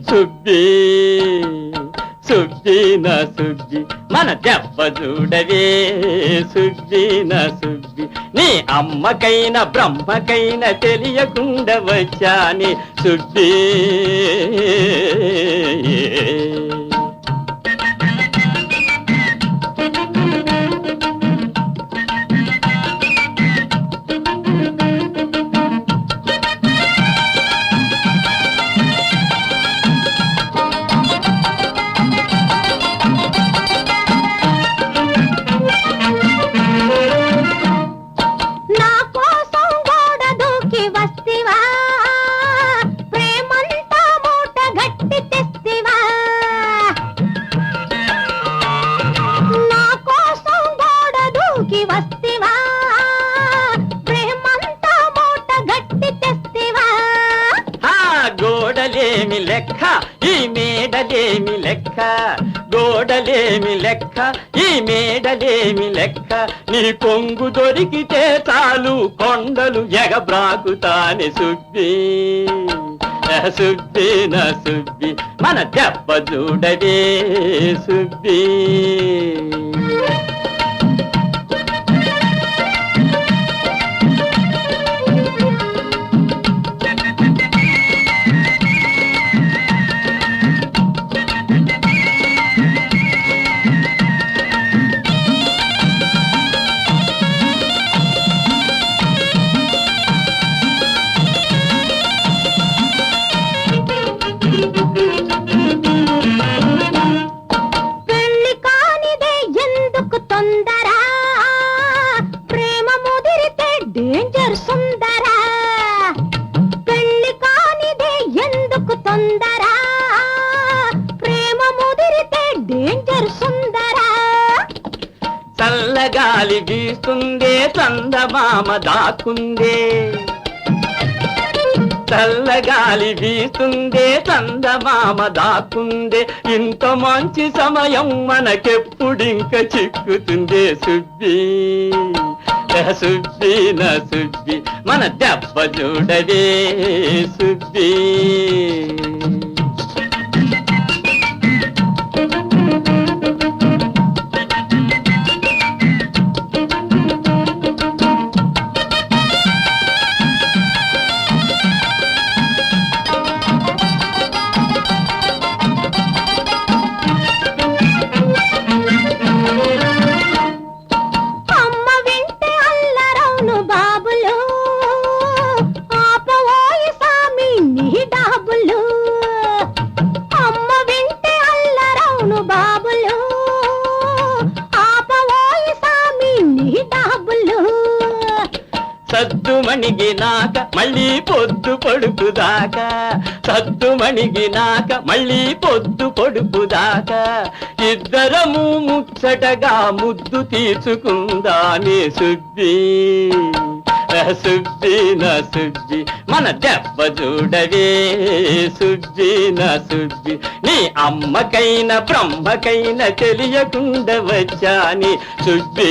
సుబ్బి సుబ్బి నా సుబ్బి మన దెబ్బ చూడవే సుబ్బి నా సుబ్బి నీ అమ్మకైనా బ్రహ్మకైనా తెలియకుండా వచ్చాని సుబ్బి గోడలేమి లెక్క ఈ మేడలేమి లెక్క గోడలేమి లెక్క ఈ మేడలేమి లెక్క నీ కొంగు దొరికితే చాలు కొండలు ఎగబ్రాకుతాని సుబ్బి సుబ్బి నా సుబ్బి మన దెబ్బ చూడవే సుబ్బి పెళ్లి కానిదే ఎందుకు తొందర ప్రేమ ముదిరితే డేంజర్ సుందర పెళ్లి కానిదే ఎందుకు తొందర ప్రేమ ముదిరితే డేంజర్ సుందర చల్లగాలి వీస్తుందే చందమామ దాక్కుందే చల్లగాలి వీస్తుందే చందమామ దాక్కుందే ఇంత మంచి సమయం మనకెప్పుడింక చిక్కుతుందే సుబ్బి సుబ్బి నా సుబ్బి మన దెబ్బ చూడవే సుబ్బి సద్దు మణిగినాక మళ్ళీ పొద్దు పొడుపుదాకా సద్దు మణిగినాక మళ్ళీ పొద్దు పొడుపుదాకా ఇద్దరము ముచ్చటగా ముద్దు తీర్చుకుందానే సుబ్బి సుబ్బి నా సుబ్బి మన దెబ్బ చూడవే సుబ్బి నా సుబ్బి నీ అమ్మకైనా బ్రహ్మకైనా తెలియకుండా వచ్చాని సుబ్బి